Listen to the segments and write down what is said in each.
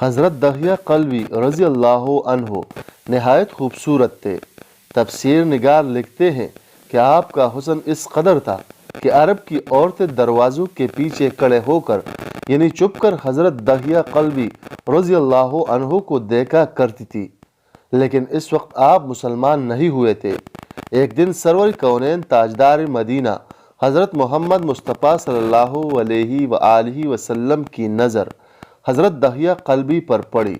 حضرت دہیہ قلبی رضی اللہ عنہ نہایت خوبصورت تھے۔ تفسیر نگار لکھتے ہیں کہ آپ کا حسن اس قدر تھا کہ عرب کی عورتیں دروازوں کے پیچھے کھڑے ہو کر یعنی چھپ کر حضرت دہیہ قلبی رضی اللہ عنہ کو دیکھا کرتی تھی، لیکن اس وقت آپ مسلمان نہیں ہوئے تھے۔ ایک دن سرور کونین تاجدار مدینہ حضرت محمد مصطفیٰ صلی اللہ علیہ وآلہ وسلم کی نظر حضرت دہیہ قلبی پر پڑی۔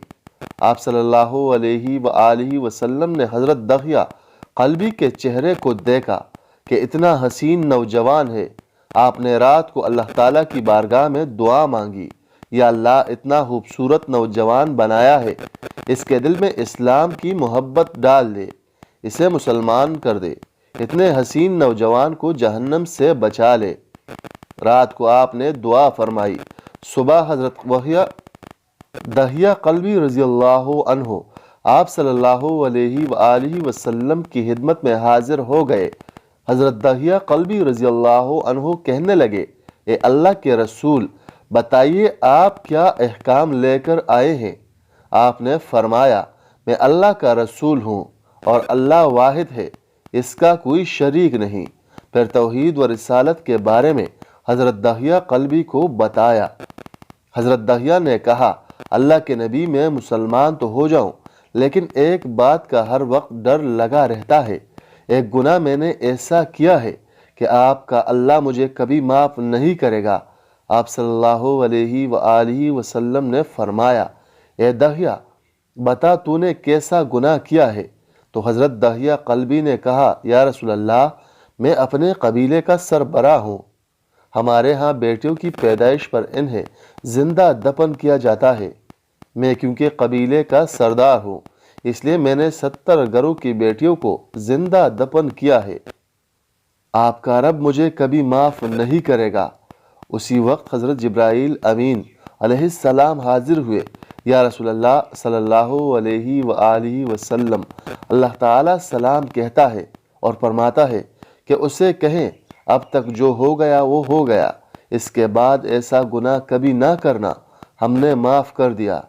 آپ صلی اللہ علیہ وآلہ وسلم نے حضرت دہیہ قلبی کے چہرے کو دیکھا کہ اتنا حسین نوجوان ہے۔ آپ نے رات کو اللہ تعالیٰ کی بارگاہ میں دعا مانگی، یا اللہ اتنا خوبصورت نوجوان بنایا ہے، اس کے دل میں اسلام کی محبت ڈال دے، اسے مسلمان کر دے، اتنے حسین نوجوان کو جہنم سے بچا لے۔ رات کو آپ نے دعا فرمائی۔ صبح حضرت دہیہ قلبی رضی اللہ عنہ آپ صلی اللہ علیہ وآلہ وسلم کی خدمت میں حاضر ہو گئے۔ حضرت دہیہ قلبی رضی اللہ عنہ کہنے لگے، اے اللہ کے رسول، بتائیے آپ کیا احکام لے کر آئے ہیں؟ آپ نے فرمایا، میں اللہ کا رسول ہوں اور اللہ واحد ہے، اس کا کوئی شریک نہیں۔ پھر توحید و رسالت کے بارے میں حضرت دہیہ قلبی کو بتایا۔ حضرت دہیہ نے کہا، اللہ کے نبی میں مسلمان تو ہو جاؤں، لیکن ایک بات کا ہر وقت ڈر لگا رہتا ہے۔ ایک گناہ میں نے ایسا کیا ہے کہ آپ کا اللہ مجھے کبھی معاف نہیں کرے گا۔ آپ صلی اللہ علیہ وآلہ وسلم نے فرمایا، اے دہیہ بتا تو نے کیسا گناہ کیا ہے؟ تو حضرت دہیہ قلبی نے کہا، یا رسول اللہ، میں اپنے قبیلے کا سربراہ ہوں، ہمارے ہاں بیٹیوں کی پیدائش پر انہیں زندہ دفن کیا جاتا ہے۔ میں کیونکہ قبیلے کا سردار ہوں، اس لیے میں نے 70 گھروں کی بیٹیوں کو زندہ دفن کیا ہے۔ آپ کا رب مجھے کبھی معاف نہیں کرے گا۔ اسی وقت حضرت جبرائیل امین علیہ السلام حاضر ہوئے۔ یا رسول اللہ صلی اللہ علیہ وآلہ وسلم، اللہ تعالیٰ سلام کہتا ہے اور فرماتا ہے کہ اسے کہیں، اب تک جو ہو گیا وہ ہو گیا، اس کے بعد ایسا گناہ کبھی نہ کرنا، ہم نے معاف کر دیا۔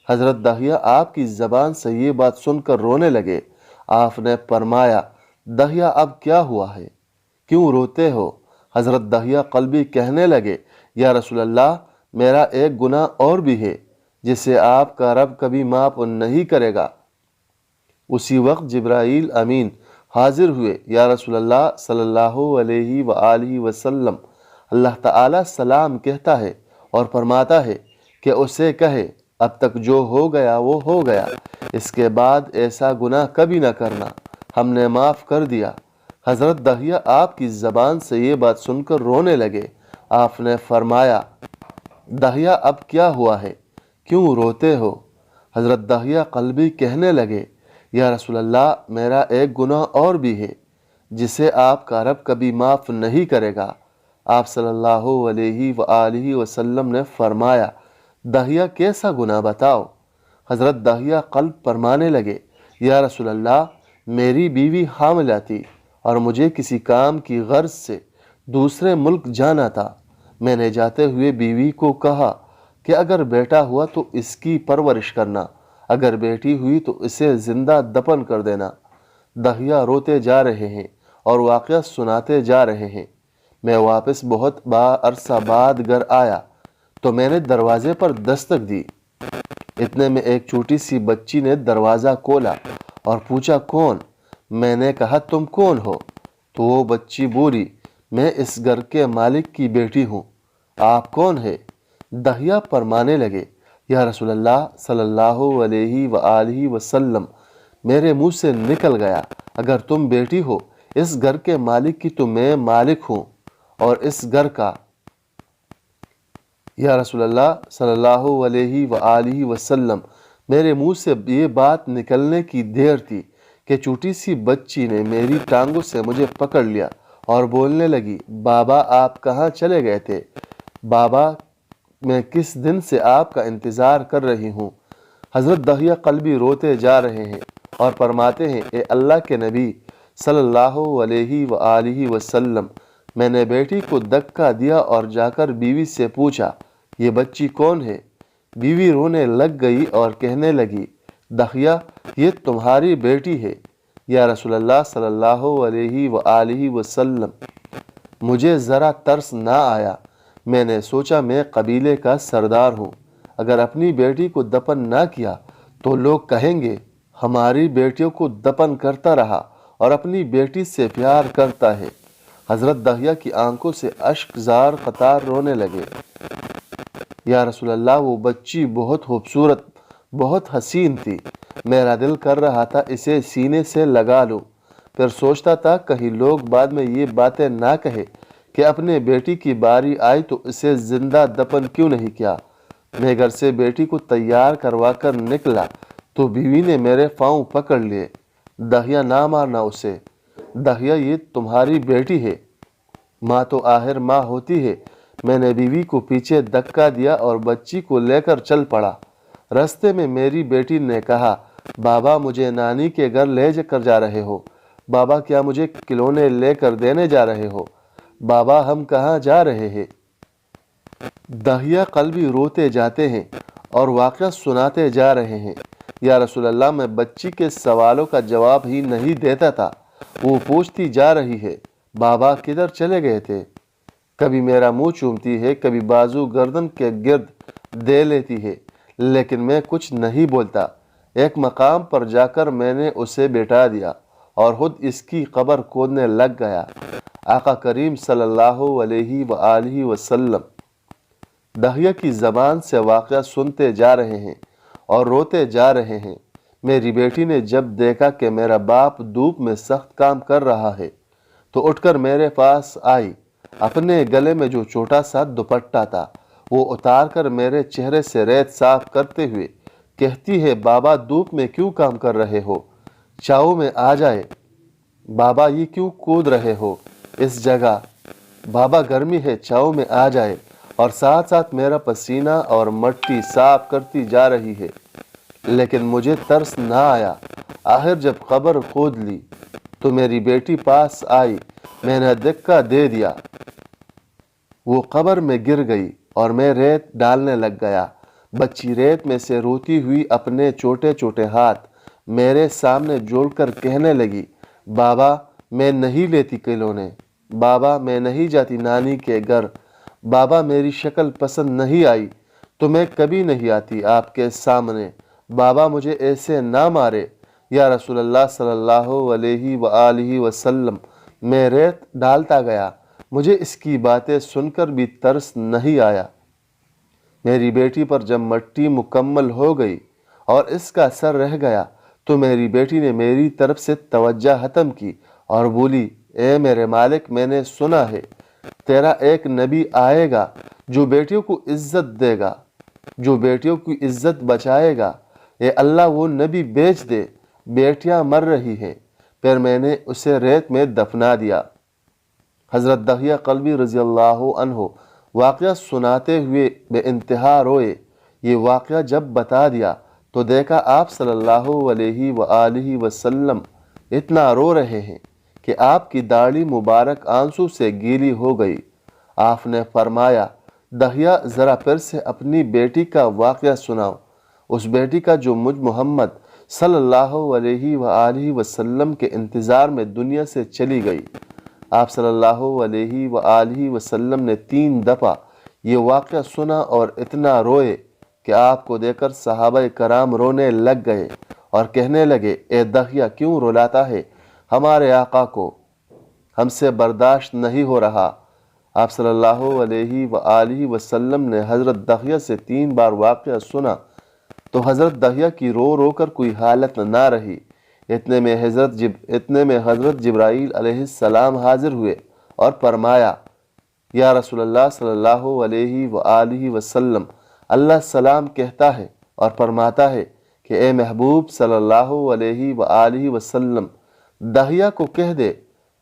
حضرت دہیہ آپ کی زبان سے یہ بات سن کر رونے لگے۔ آپ نے فرمایا، دہیہ اب کیا ہوا ہے؟ کیوں روتے ہو؟ حضرت دہیہ قلبی کہنے لگے، یا رسول اللہ، میرا ایک گناہ اور بھی ہے جسے آپ کا رب کبھی معاف نہیں کرے گا۔ اسی وقت جبرائیل امین حاضر ہوئے۔ یا رسول اللہ صلی اللہ علیہ وآلہ وسلم، اللہ تعالیٰ سلام کہتا ہے اور فرماتا ہے کہ اسے کہے، اب تک جو ہو گیا وہ ہو گیا، اس کے بعد ایسا گناہ کبھی نہ کرنا، ہم نے معاف کر دیا۔ حضرت دہیہ آپ کی زبان سے یہ بات سن کر رونے لگے۔ آپ نے فرمایا، دہیہ اب کیا ہوا ہے؟ کیوں روتے ہو؟ حضرت دہیہ قلبی کہنے لگے، یا رسول اللہ، میرا ایک گناہ اور بھی ہے جسے آپ کا رب کبھی معاف نہیں کرے گا۔ آپ صلی اللہ علیہ وآلہ وسلم نے فرمایا، دہیہ کیسا گناہ بتاؤ؟ حضرت دہیہ قلب فرمانے لگے، یا رسول اللہ، میری بیوی حاملہ تھی اور مجھے کسی کام کی غرض سے دوسرے ملک جانا تھا۔ میں نے جاتے ہوئے بیوی کو کہا کہ اگر بیٹا ہوا تو اس کی پرورش کرنا، اگر بیٹی ہوئی تو اسے زندہ دفن کر دینا۔ دہیہ روتے جا رہے ہیں اور واقعہ سناتے جا رہے ہیں۔ میں واپس بہت عرصہ بعد گھر آیا تو میں نے دروازے پر دستک دی۔ اتنے میں ایک چھوٹی سی بچی نے دروازہ کھولا اور پوچھا، کون؟ میں نے کہا، تم کون ہو؟ تو وہ بچی بولی، میں اس گھر کے مالک کی بیٹی ہوں۔ آپ کون ہے؟ دہیہ فرمانے لگے، یا رسول اللہ صلی اللہ علیہ وآلہ وسلم، میرے منہ سے نکل گیا، اگر تم بیٹی ہو اس گھر کے مالک کی تو میں مالک ہوں اور اس گھر کا۔ یا رسول اللہ صلی اللہ علیہ وآلہ وسلم، میرے منہ سے یہ بات نکلنے کی دیر تھی کہ چھوٹی سی بچی نے میری ٹانگوں سے مجھے پکڑ لیا اور بولنے لگی، بابا آپ کہاں چلے گئے تھے؟ بابا، میں کس دن سے آپ کا انتظار کر رہی ہوں۔ حضرت دہیہ قلبی روتے جا رہے ہیں اور فرماتے ہیں، اے اللہ کے نبی صلی اللہ علیہ وآلہ وسلم، میں نے بیٹی کو دھکا دیا اور جا کر بیوی سے پوچھا، یہ بچی کون ہے؟ بیوی رونے لگ گئی اور کہنے لگی، دحیہ یہ تمہاری بیٹی ہے۔ یا رسول اللہ صلی اللہ علیہ وآلہ وسلم، مجھے ذرا ترس نہ آیا۔ میں نے سوچا میں قبیلے کا سردار ہوں، اگر اپنی بیٹی کو دفن نہ کیا تو لوگ کہیں گے ہماری بیٹیوں کو دفن کرتا رہا اور اپنی بیٹی سے پیار کرتا ہے۔ حضرت دحیہ کی آنکھوں سے اشک زار قطار رونے لگے۔ یا رسول اللہ وہ بچی بہت خوبصورت، بہت حسین تھی، میرا دل کر رہا تھا اسے سینے سے لگا لوں، پھر سوچتا تھا کہیں لوگ بعد میں یہ باتیں نہ کہے کہ اپنے بیٹی کی باری آئی تو اسے زندہ دفن کیوں نہیں کیا۔ میں گھر سے بیٹی کو تیار کروا کر نکلا تو بیوی نے میرے پاؤں پکڑ لیے، دحیہ نہ مارنا اسے، دحیہ یہ تمہاری بیٹی ہے، ماں تو آخر ماں ہوتی ہے۔ میں نے بیوی کو پیچھے دھکا دیا اور بچی کو لے کر چل پڑا۔ راستے میں میری بیٹی نے کہا، بابا مجھے نانی کے گھر لے کر جا رہے ہو؟ بابا کیا مجھے کھلونے لے کر دینے جا رہے ہو؟ بابا ہم کہاں جا رہے ہیں؟ دحیہ قلبی روتے جاتے ہیں اور واقعہ سناتے جا رہے ہیں۔ یا رسول اللہ میں بچی کے سوالوں کا جواب ہی نہیں دیتا تھا، وہ پوچھتی جا رہی ہے، بابا کدھر چلے گئے تھے؟ کبھی میرا منہ چومتی ہے، کبھی بازو گردن کے گرد دے لیتی ہے، لیکن میں کچھ نہیں بولتا۔ ایک مقام پر جا کر میں نے اسے بٹھا دیا اور خود اس کی قبر کھودنے لگ گیا۔ آقا کریم صلی اللہ علیہ وآلہ وسلم دحیہ کی زبان سے واقعہ سنتے جا رہے ہیں اور روتے جا رہے ہیں۔ میری بیٹی نے جب دیکھا کہ میرا باپ دھوپ میں سخت کام کر رہا ہے تو اٹھ کر میرے پاس آئی، اپنے گلے میں جو چھوٹا سا دوپٹہ تھا وہ اتار کر میرے چہرے سے ریت صاف کرتے ہوئے کہتی ہے، بابا دھوپ میں کیوں کام کر رہے ہو؟ چھاؤں میں آ جائے۔ بابا یہ کیوں کود رہے ہو اس جگہ؟ بابا گرمی ہے، چھاؤں میں آ جائے۔ اور ساتھ ساتھ میرا پسینہ اور مٹی صاف کرتی جا رہی ہے، لیکن مجھے ترس نہ آیا۔ آخر جب قبر کھود لی تو میری بیٹی پاس آئی، میں نے دھکا دے دیا، وہ قبر میں گر گئی اور میں ریت ڈالنے لگ گیا۔ بچی ریت میں سے روتی ہوئی اپنے چھوٹے چھوٹے ہاتھ میرے سامنے جوڑ کر کہنے لگی، بابا میں نہیں لیتی کھلونے، بابا میں نہیں جاتی نانی کے گھر، بابا میری شکل پسند نہیں آئی تو میں کبھی نہیں آتی آپ کے سامنے، بابا مجھے ایسے نہ مارے۔ یا رسول اللہ صلی اللہ علیہ وآلہ وسلم میں ریت ڈالتا گیا، مجھے اس کی باتیں سن کر بھی ترس نہیں آیا۔ میری بیٹی پر جب مٹی مکمل ہو گئی اور اس کا سر رہ گیا تو میری بیٹی نے میری طرف سے توجہ ختم کی اور بولی، اے میرے مالک، میں نے سنا ہے تیرا ایک نبی آئے گا جو بیٹیوں کو عزت دے گا، جو بیٹیوں کی عزت بچائے گا۔ اے اللہ وہ نبی بیچ دے، بیٹیاں مر رہی ہیں۔ پھر میں نے اسے ریت میں دفنا دیا۔ حضرت دحیہ قلبی رضی اللہ عنہ واقعہ سناتے ہوئے بے انتہا روئے۔ یہ واقعہ جب بتا دیا تو دیکھا آپ صلی اللہ علیہ وآلہ وسلم اتنا رو رہے ہیں کہ آپ کی داڑھی مبارک آنسو سے گیلی ہو گئی۔ آپ نے فرمایا، دحیہ ذرا پھر سے اپنی بیٹی کا واقعہ سناؤ، اس بیٹی کا جو مجھ محمد صلی اللہ علیہ وآلہ وسلم کے انتظار میں دنیا سے چلی گئی۔ آپ صلی اللہ علیہ وآلہ وسلم نے 3 دفعہ یہ واقعہ سنا اور اتنا روئے کہ آپ کو دیکھ کر صحابہ کرام رونے لگ گئے اور کہنے لگے، اے دحیہ کیوں رلاتا ہے ہمارے آقا کو، ہم سے برداشت نہیں ہو رہا۔ آپ صلی اللہ علیہ وآلہ وسلم نے حضرت دحیہ سے 3 بار واقعہ سنا تو حضرت دحیہ کی رو رو کر کوئی حالت نہ رہی۔ اتنے میں حضرت جبرائیل علیہ السلام حاضر ہوئے اور فرمایا، یا رسول اللہ صلی اللہ علیہ وآلہ وسلم، اللہ سلام کہتا ہے اور فرماتا ہے کہ اے محبوب صلی اللہ علیہ وآلہ وسلم، دحیہ کو کہہ دے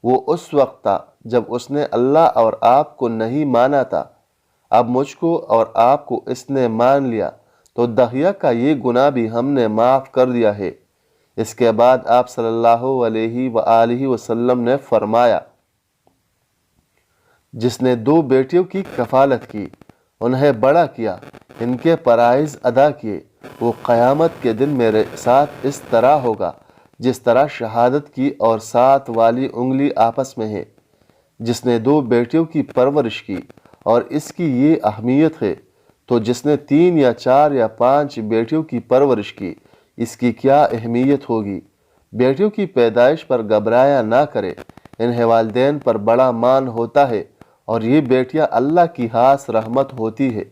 وہ اس وقت تھا جب اس نے اللہ اور آپ کو نہیں مانا تھا، اب مجھ کو اور آپ کو اس نے مان لیا تو دحیہ کا یہ گناہ بھی ہم نے معاف کر دیا ہے۔ اس کے بعد آپ صلی اللہ علیہ وآلہ وسلم نے فرمایا، جس نے 2 بیٹیوں کی کفالت کی، انہیں بڑا کیا، ان کے فرائض ادا کیے، وہ قیامت کے دن میرے ساتھ اس طرح ہوگا جس طرح شہادت کی اور 7 والی انگلی آپس میں ہے۔ جس نے 2 بیٹیوں کی پرورش کی اور اس کی یہ اہمیت ہے، تو جس نے 3 یا 4 یا 5 بیٹیوں کی پرورش کی، اس کی کیا اہمیت ہوگی۔ بیٹیوں کی پیدائش پر گھبرایا نہ کرے، انہیں والدین پر بڑا مان ہوتا ہے، اور یہ بیٹیاں اللہ کی خاص رحمت ہوتی ہے۔